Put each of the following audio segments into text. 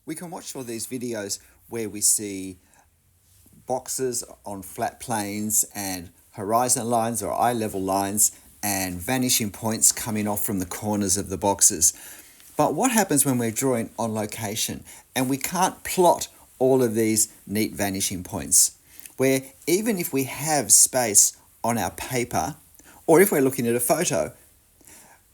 We can watch all these videos where we see boxes on flat planes and horizon lines or eye level lines and vanishing points coming off from the corners of the boxes. But what happens when we're drawing on location and we can't plot all of these neat vanishing points? Where even if we have space on our paper, or if we're looking at a photo,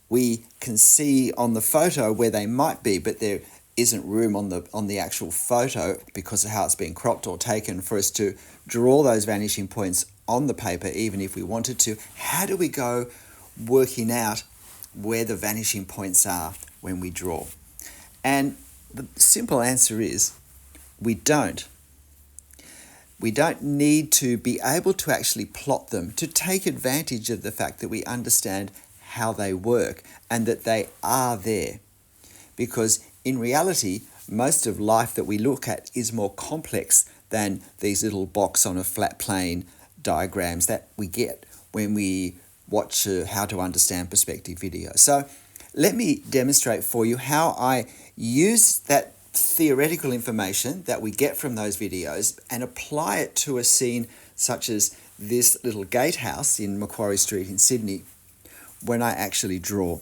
we can see on the photo where they might be, but there isn't room on the actual photo because of how it's been cropped or taken for us to draw those vanishing points on the paper, even if we wanted to. How do we go working out where the vanishing points are when we draw? And the simple answer is we don't. We don't need to be able to actually plot them to take advantage of the fact that we understand how they work and that they are there. Because in reality, most of life that we look at is more complex than these little box on a flat plane diagrams that we get when we watch how to understand perspective video. So let me demonstrate for you how I use that theoretical information that we get from those videos and apply it to a scene such as this little gatehouse in Macquarie Street in Sydney when I actually draw.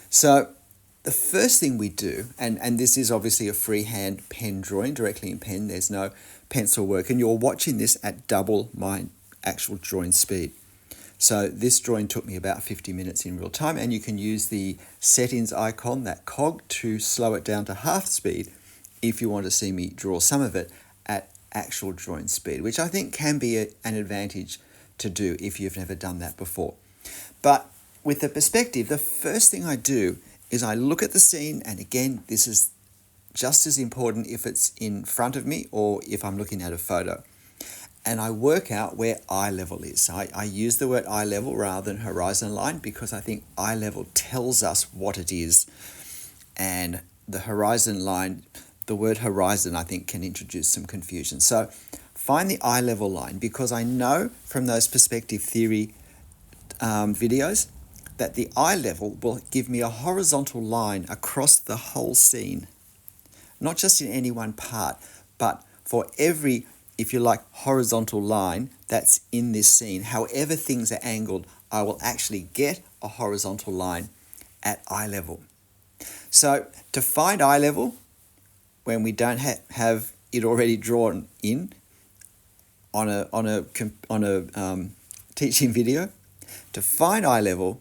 So the first thing we do, and this is obviously a freehand pen drawing directly in pen, there's no pencil work, and you're watching this at double my actual drawing speed. So this drawing took me about 50 minutes in real time, and you can use the settings icon, that cog, to slow it down to half speed if you want to see me draw some of it at actual drawing speed, which I think can be an advantage to do if you've never done that before. But with the perspective, the first thing I do is I look at the scene, and again, this is just as important if it's in front of me or if I'm looking at a photo. And I work out where eye level is. I use the word eye level rather than horizon line because I think eye level tells us what it is. And the horizon line, the word horizon, I think can introduce some confusion. So find the eye level line, because I know from those perspective theory videos that the eye level will give me a horizontal line across the whole scene. Not just in any one part, but for every, if you like, horizontal line that's in this scene, however things are angled, I will actually get a horizontal line at eye level. So to find eye level, when we don't have it already drawn in on a teaching video, to find eye level,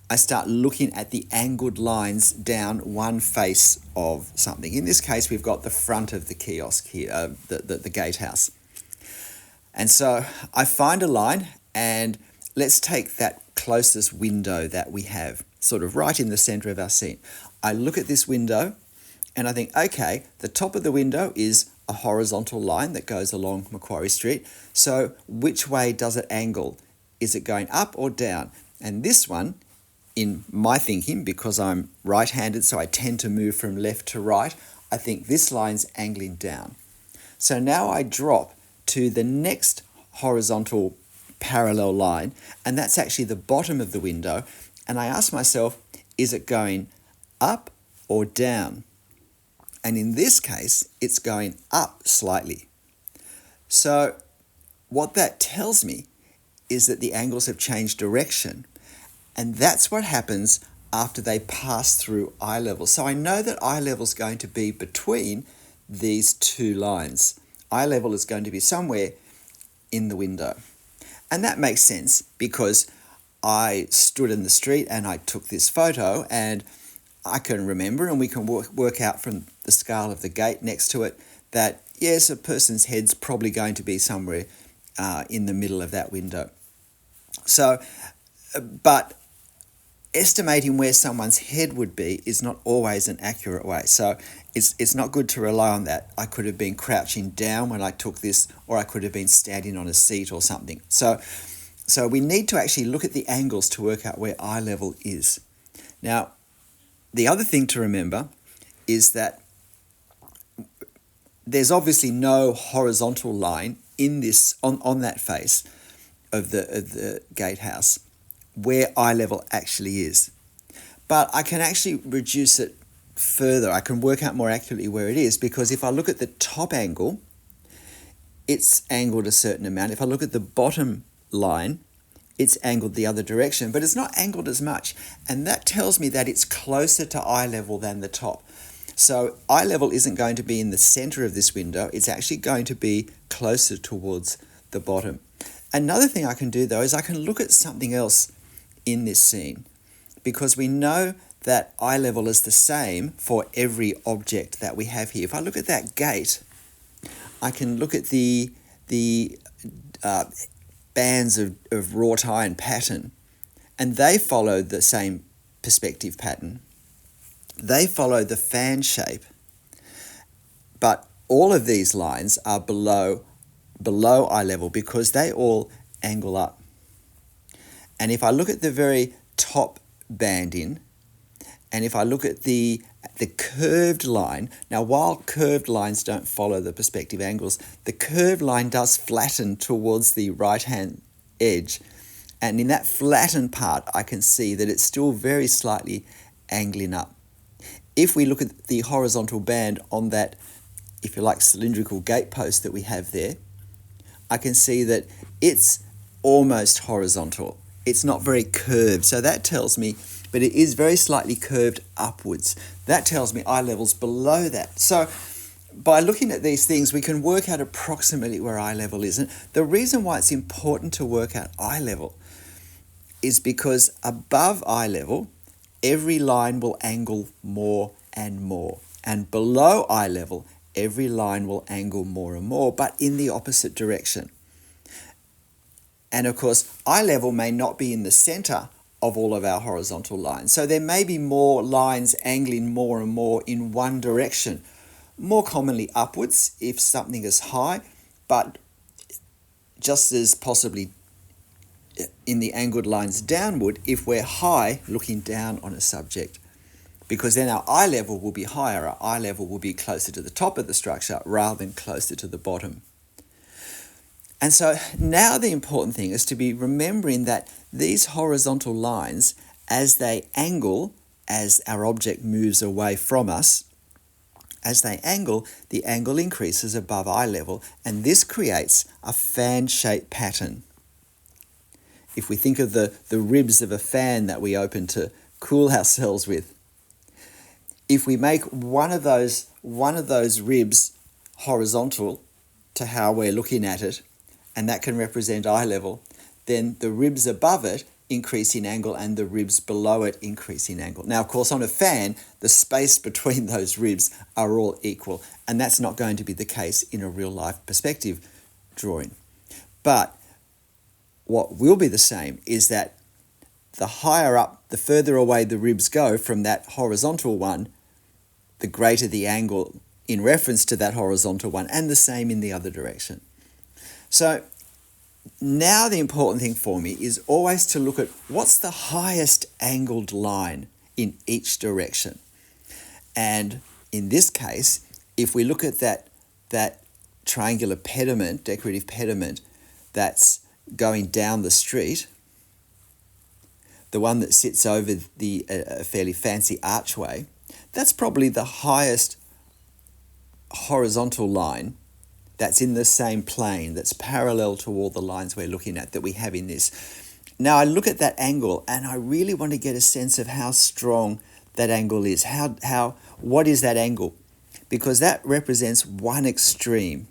I start looking at the angled lines down one face of something. In this case, we've got the front of the kiosk here, the gatehouse. And so I find a line, and let's take that closest window that we have, sort of right in the center of our scene. I look at this window and I think, okay, the top of the window is a horizontal line that goes along Macquarie Street. So which way does it angle? Is it going up or down? And this one, in my thinking, because I'm right-handed, so I tend to move from left to right, I think this line's angling down. So now I drop to the next horizontal parallel line, and that's actually the bottom of the window, and I ask myself, is it going up or down? And in this case, it's going up slightly. So what that tells me is that the angles have changed direction. And that's what happens after they pass through eye level. So I know that eye level is going to be between these two lines. Eye level is going to be somewhere in the window. And that makes sense because I stood in the street and I took this photo, and I can remember, and we can work out from the scale of the gate next to it, that yes, a person's head's probably going to be somewhere in the middle of that window. So, but estimating where someone's head would be is not always an accurate way. So it's not good to rely on that. I could have been crouching down when I took this, or I could have been standing on a seat or something. So we need to actually look at the angles to work out where eye level is. Now, the other thing to remember is that there's obviously no horizontal line in this on that face of the gatehouse where eye level actually is. But I can actually reduce it further. I can work out more accurately where it is, because if I look at the top angle, it's angled a certain amount. If I look at the bottom line, it's angled the other direction, but it's not angled as much. And that tells me that it's closer to eye level than the top. So eye level isn't going to be in the center of this window. It's actually going to be closer towards the bottom. Another thing I can do, though, is I can look at something else in this scene, because we know that eye level is the same for every object that we have here. If I look at that gate, I can look at the bands of wrought iron pattern, and they follow the same perspective pattern. They follow the fan shape, but all of these lines are below eye level because they all angle up. And if I look at the very top banding, and if I look at the curved line, now while curved lines don't follow the perspective angles, the curved line does flatten towards the right-hand edge. And in that flattened part, I can see that it's still very slightly angling up. If we look at the horizontal band on that, if you like, cylindrical gatepost that we have there, I can see that it's almost horizontal. It's not very curved. So that tells me, but it is very slightly curved upwards. That tells me eye level's below that. So by looking at these things, we can work out approximately where eye level is. And the reason why it's important to work out eye level is because above eye level, every line will angle more and more. And below eye level, every line will angle more and more, but in the opposite direction. And of course, eye level may not be in the center of all of our horizontal lines. So there may be more lines angling more and more in one direction, more commonly upwards if something is high, but just as possibly in the angled lines downward if we're high looking down on a subject, because then our eye level will be higher. Our eye level will be closer to the top of the structure rather than closer to the bottom. And so now the important thing is to be remembering that these horizontal lines, as they angle, as our object moves away from us, as they angle, the angle increases above eye level, and this creates a fan-shaped pattern. If we think of the ribs of a fan that we open to cool ourselves with, if we make one of those ribs horizontal to how we're looking at it, and that can represent eye level, then the ribs above it increase in angle and the ribs below it increase in angle. Now, of course, on a fan, the space between those ribs are all equal, and that's not going to be the case in a real-life perspective drawing. But what will be the same is that the higher up, the further away the ribs go from that horizontal one, the greater the angle in reference to that horizontal one, and the same in the other direction. So now the important thing for me is always to look at what's the highest angled line in each direction. And in this case, if we look at that triangular pediment, decorative pediment, that's going down the street, the one that sits over the fairly fancy archway, that's probably the highest horizontal line that's in the same plane, that's parallel to all the lines we're looking at that we have in this. Now I look at that angle and I really want to get a sense of how strong that angle is. What is that angle? Because that represents one extreme.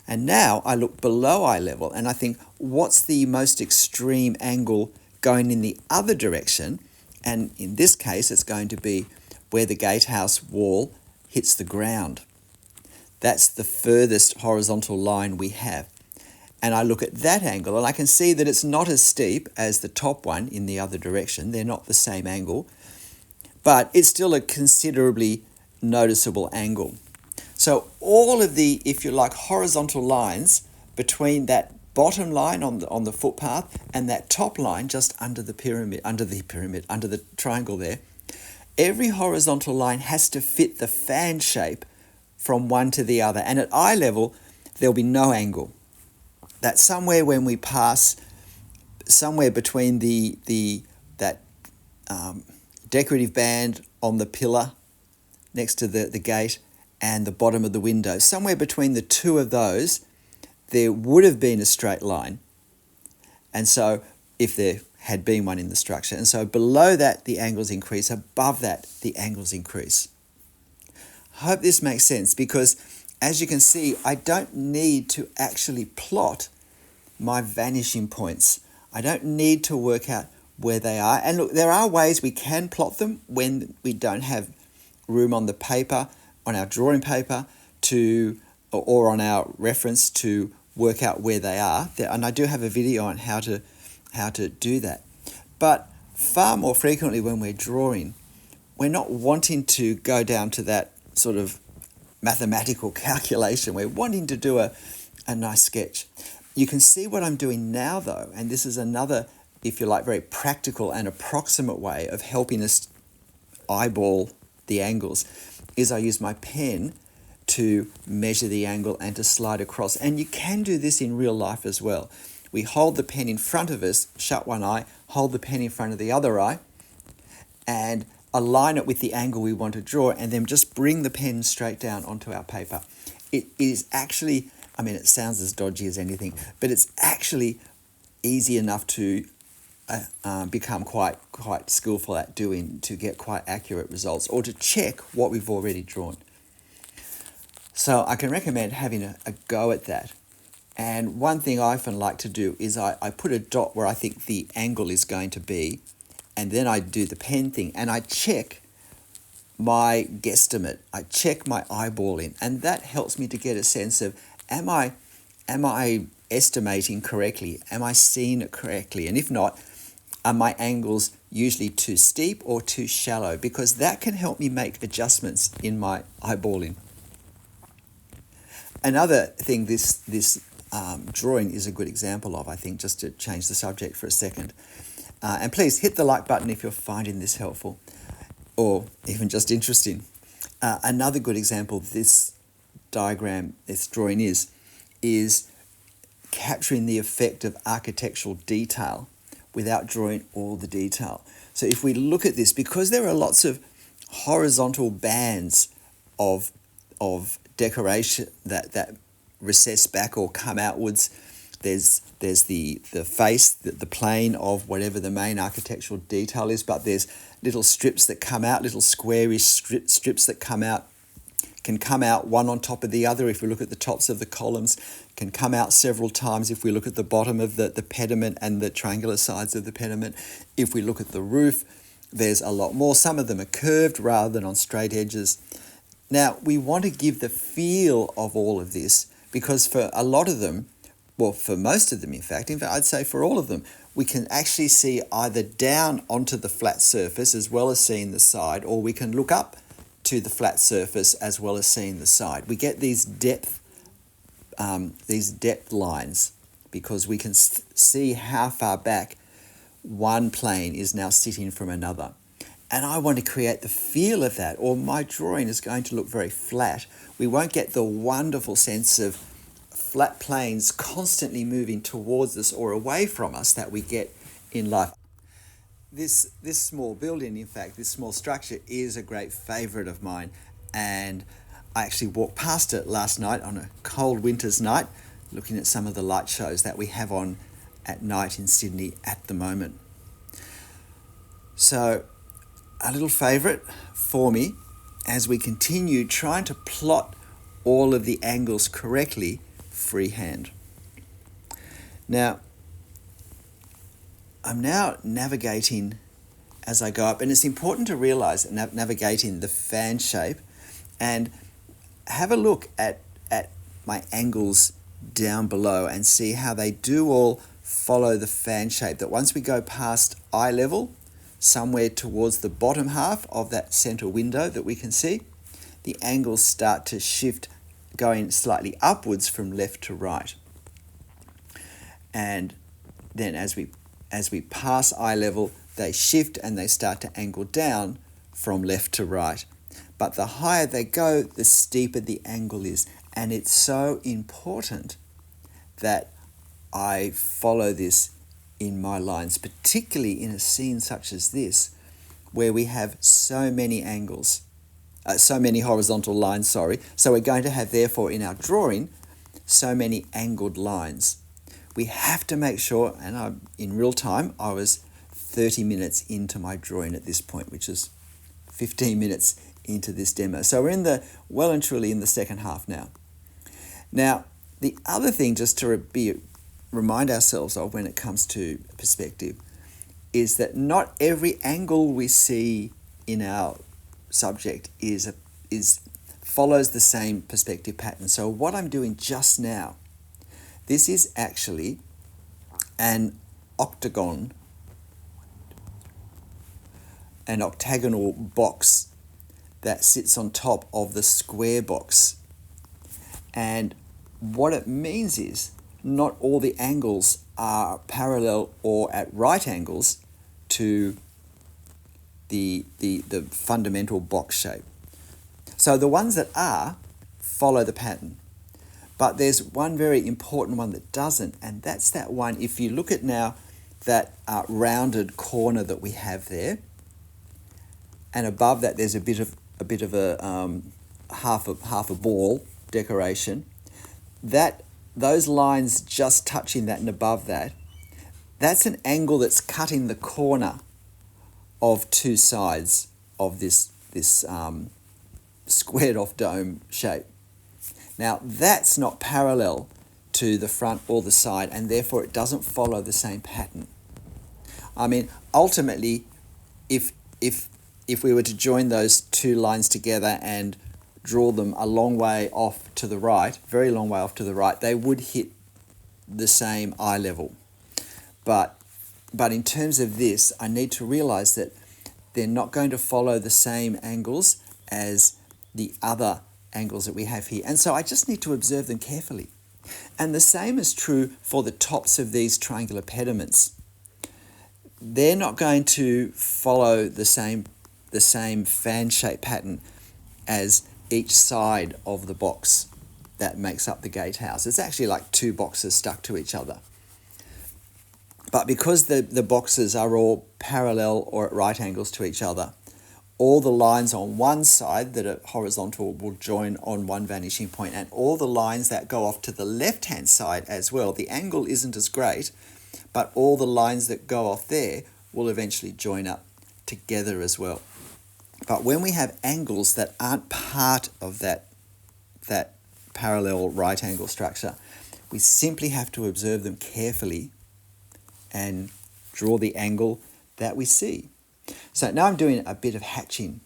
And now I look below eye level and I think, what's the most extreme angle going in the other direction? And in this case, it's going to be where the gatehouse wall hits the ground. That's the furthest horizontal line we have. And I look at that angle and I can see that it's not as steep as the top one in the other direction. They're not the same angle, but it's still a considerably noticeable angle. So all of the, if you like, horizontal lines between that bottom line on the footpath and that top line just under the triangle there, every horizontal line has to fit the fan shape from one to the other. And at eye level, there'll be no angle. That somewhere when we pass, somewhere between that decorative band on the pillar next to the gate and the bottom of the window. Somewhere between the two of those, there would have been a straight line. And so if there had been one in the structure. And so below that, the angles increase. Above that, the angles increase. I hope this makes sense, because as you can see, I don't need to actually plot my vanishing points. I don't need to work out where they are. And look, there are ways we can plot them when we don't have room on the paper, on our drawing paper, or on our reference to work out where they are. And I do have a video on how to do that. But far more frequently when we're drawing, we're not wanting to go down to that sort of mathematical calculation. We're wanting to do a nice sketch. You can see what I'm doing now though, and this is another, if you like, very practical and approximate way of helping us eyeball the angles, is I use my pen to measure the angle and to slide across. And you can do this in real life as well. We hold the pen in front of us, shut one eye, hold the pen in front of the other eye, and align it with the angle we want to draw, and then just bring the pen straight down onto our paper. It is actually, I mean, it sounds as dodgy as anything, but it's actually easy enough to become quite skillful at doing, to get quite accurate results, or to check what we've already drawn. So I can recommend having a go at that. And one thing I often like to do is I put a dot where I think the angle is going to be, and then I do the pen thing, and I check my guesstimate. I check my eyeballing, and that helps me to get a sense of, am I estimating correctly? Am I seeing it correctly? And if not, are my angles usually too steep or too shallow? Because that can help me make adjustments in my eyeballing. Another thing this drawing is a good example of, I think, just to change the subject for a second. And please hit the like button if you're finding this helpful or even just interesting. Another good example of this diagram, this drawing is capturing the effect of architectural detail without drawing all the detail. So if we look at this, because there are lots of horizontal bands of decoration that recess back or come outwards, there's the face, the plane of whatever the main architectural detail is, but there's little strips that come out, little squarish strips that come out, can come out one on top of the other if we look at the tops of the columns, can come out several times if we look at the bottom of the pediment and the triangular sides of the pediment. If we look at the roof, there's a lot more. Some of them are curved rather than on straight edges. Now, we want to give the feel of all of this, because for a lot of them, well, for most of them, in fact, I'd say for all of them, we can actually see either down onto the flat surface as well as seeing the side, or we can look up to the flat surface as well as seeing the side. We get these depth lines because we can see how far back one plane is now sitting from another. And I want to create the feel of that, or my drawing is going to look very flat. We won't get the wonderful sense of flat planes constantly moving towards us or away from us that we get in life. This small building, in fact, this small structure is a great favourite of mine, and I actually walked past it last night on a cold winter's night, looking at some of the light shows that we have on at night in Sydney at the moment. So, a little favourite for me as we continue trying to plot all of the angles correctly freehand. Now, I'm now navigating as I go up, and it's important to realise navigating the fan shape, and have a look at my angles down below and see how they do all follow the fan shape, that once we go past eye level, somewhere towards the bottom half of that centre window that we can see, the angles start to shift, going slightly upwards from left to right. And then as we pass eye level, they shift and they start to angle down from left to right. But the higher they go, the steeper the angle is. And it's so important that I follow this in my lines, particularly in a scene such as this, where we have so many angles, so many horizontal lines, sorry. So we're going to have, therefore, in our drawing, so many angled lines. We have to make sure, and in real time, I was 30 minutes into my drawing at this point, which is 15 minutes into this demo. So we're well and truly in the second half now. Now, the other thing just to remind ourselves of when it comes to perspective is that not every angle we see in our subject follows the same perspective pattern. So what I'm doing just now, this is actually an octagonal box that sits on top of the square box. And what it means is not all the angles are parallel or at right angles to the fundamental box shape. So the ones that are follow the pattern. But there's one very important one that doesn't, and that's that one. If you look at now that rounded corner that we have there, and above that there's a bit of a half a ball decoration. Those lines just touching that and above that, that's an angle that's cutting the corner of two sides of this squared off dome shape. Now that's not parallel to the front or the side, and therefore it doesn't follow the same pattern. I mean, ultimately, if we were to join those two lines together and draw them a long way off to the right, very long way off to the right, they would hit the same eye level. But in terms of this, I need to realize that they're not going to follow the same angles as the other angles that we have here. And so I just need to observe them carefully. And the same is true for the tops of these triangular pediments. They're not going to follow the same fan-shaped pattern as each side of the box that makes up the gatehouse. It's actually like two boxes stuck to each other. But because the boxes are all parallel or at right angles to each other, all the lines on one side that are horizontal will join on one vanishing point, and all the lines that go off to the left-hand side as well, the angle isn't as great, but all the lines that go off there will eventually join up together as well. But when we have angles that aren't part of that parallel right angle structure, we simply have to observe them carefully and draw the angle that we see. So now I'm doing a bit of hatching.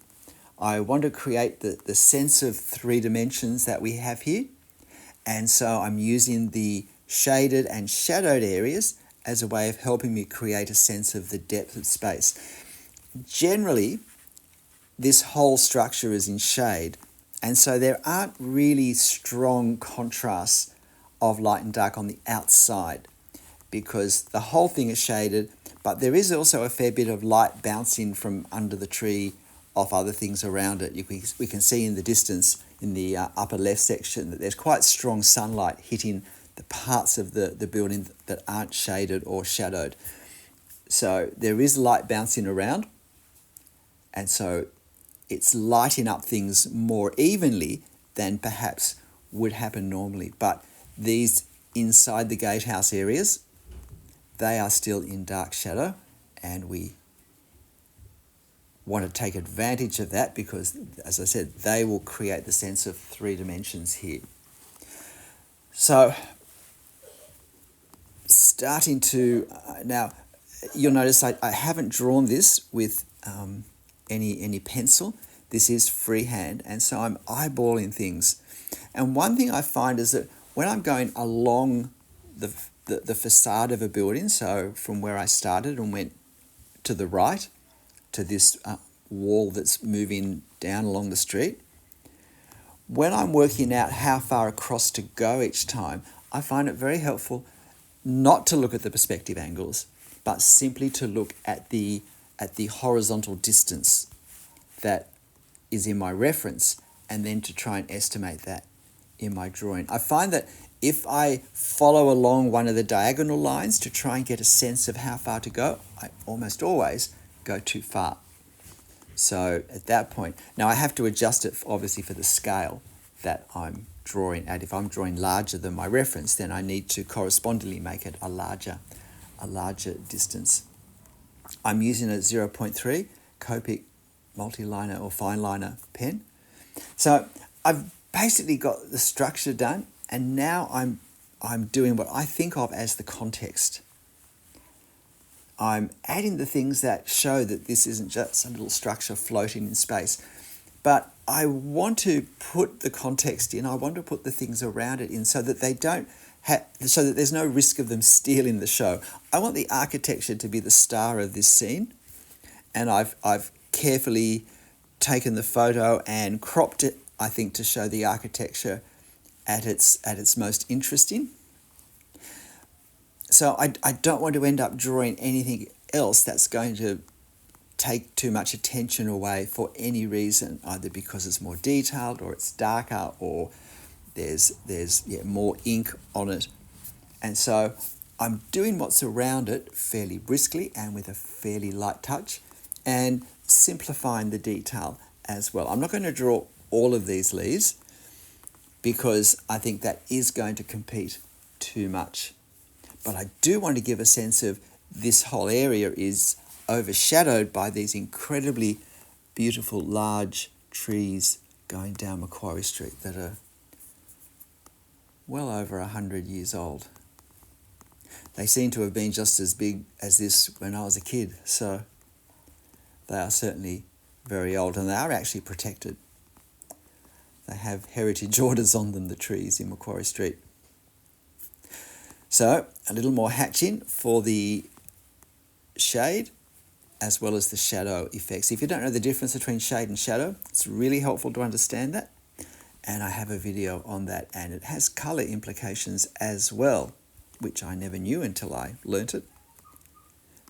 I want to create the sense of three dimensions that we have here. And so I'm using the shaded and shadowed areas as a way of helping me create a sense of the depth of space. Generally, this whole structure is in shade, and so there aren't really strong contrasts of light and dark on the outside because the whole thing is shaded, but there is also a fair bit of light bouncing from under the tree off other things around it. We can see in the distance in the upper left section that there's quite strong sunlight hitting the parts of the building that aren't shaded or shadowed. So there is light bouncing around, and so it's lighting up things more evenly than perhaps would happen normally. But these inside the gatehouse areas, they are still in dark shadow, and we want to take advantage of that because, as I said, they will create the sense of three dimensions here. So starting to, now you'll notice I haven't drawn this with any pencil. This is freehand, and so I'm eyeballing things. And one thing I find is that when I'm going along the facade of a building, so from where I started and went to the right to this wall that's moving down along the street, when I'm working out how far across to go each time, I find it very helpful not to look at the perspective angles, but simply to look at the horizontal distance that is in my reference, and then to try and estimate that in my drawing. I find that if I follow along one of the diagonal lines to try and get a sense of how far to go, I almost always go too far. So at that point, now I have to adjust it obviously for the scale that I'm drawing at. If I'm drawing larger than my reference, then I need to correspondingly make it a larger distance. I'm using a 0.3 Copic multi-liner or fine liner pen. So I've basically got the structure done, and now I'm doing what I think of as the context. I'm adding the things that show that this isn't just a little structure floating in space, but I want to put the context in. I want to put the things around it in so that they don't so that there's no risk of them stealing the show. I want the architecture to be the star of this scene, and I've carefully taken the photo and cropped it, I think, to show the architecture at its most interesting. So I don't want to end up drawing anything else that's going to take too much attention away for any reason, either because it's more detailed or it's darker or there's more ink on it. And so I'm doing what's around it fairly briskly and with a fairly light touch, and simplifying the detail as well. I'm not going to draw all of these leaves because I think that is going to compete too much. But I do want to give a sense of this whole area is overshadowed by these incredibly beautiful large trees going down Macquarie Street that are well over 100 years old. They seem to have been just as big as this when I was a kid, so they are certainly very old, and they are actually protected. They have heritage orders on them, the trees in Macquarie Street. So a little more hatching for the shade as well as the shadow effects. If you don't know the difference between shade and shadow, it's really helpful to understand that. And I have a video on that, and it has colour implications as well, which I never knew until I learnt it,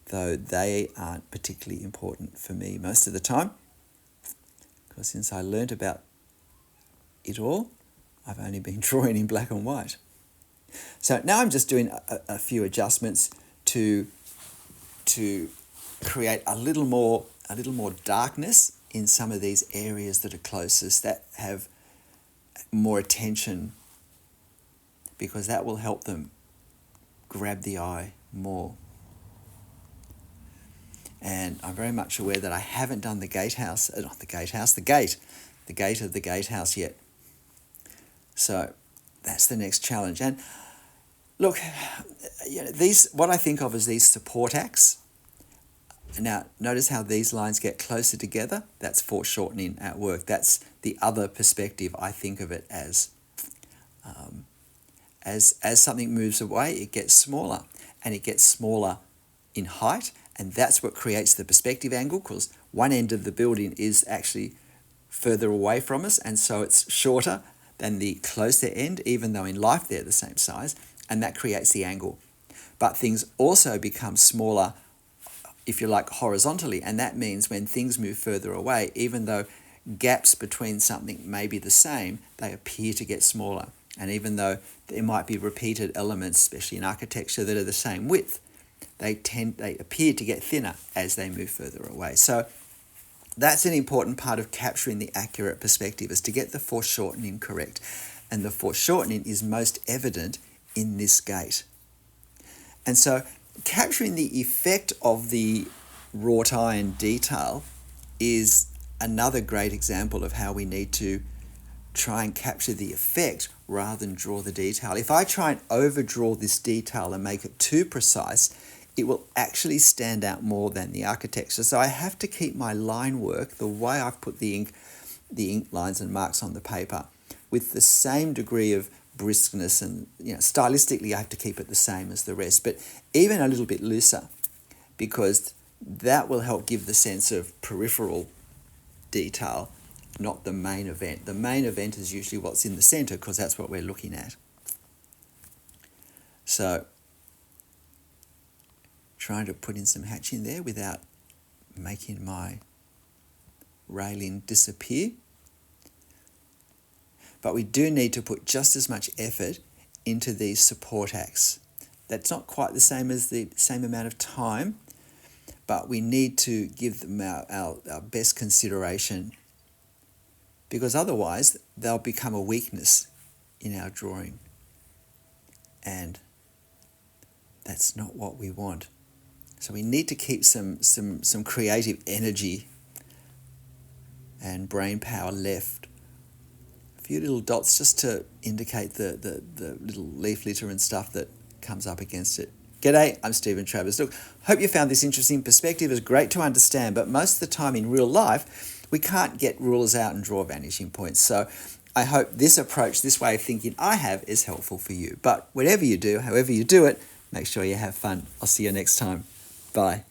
though they aren't particularly important for me most of the time, because since I learnt about it all, I've only been drawing in black and white. So now I'm just doing a few adjustments to create a little more darkness in some of these areas that are closest, that have more attention, because that will help them grab the eye more. And I'm very much aware that I haven't done the gatehouse, the gate of the gatehouse yet. So that's the next challenge. And look, what I think of as these support acts. Now, notice how these lines get closer together. That's foreshortening at work. That's the other perspective I think of it as. As something moves away, it gets smaller, and it gets smaller in height, and that's what creates the perspective angle, because one end of the building is actually further away from us, and so it's shorter than the closer end, even though in life they're the same size, and that creates the angle. But things also become smaller, if you like, horizontally, and that means when things move further away, even though gaps between something may be the same, they appear to get smaller. And even though there might be repeated elements, especially in architecture, that are the same width, they appear to get thinner as they move further away. So that's an important part of capturing the accurate perspective, is to get the foreshortening correct. And the foreshortening is most evident in this gate. And so capturing the effect of the wrought iron detail is another great example of how we need to try and capture the effect rather than draw the detail. If I try and overdraw this detail and make it too precise, it will actually stand out more than the architecture. So I have to keep my line work, the way I've put the ink lines and marks on the paper, with the same degree of briskness, and stylistically I have to keep it the same as the rest, but even a little bit looser, because that will help give the sense of peripheral detail, not the main event. The main event is usually what's in the center, because that's what we're looking at. So trying to put in some hatching there without making my railing disappear. But we do need to put just as much effort into these support acts. That's not quite the same as the same amount of time, but we need to give them our best consideration, because otherwise they'll become a weakness in our drawing, and that's not what we want. So we need to keep some creative energy and brain power left. A few little dots just to indicate the little leaf litter and stuff that comes up against it. G'day, I'm Stephen Travers. Look, hope you found this interesting. Perspective is great to understand, but most of the time in real life, we can't get rulers out and draw vanishing points. So I hope this approach, this way of thinking I have, is helpful for you. But whatever you do, however you do it, make sure you have fun. I'll see you next time. Bye.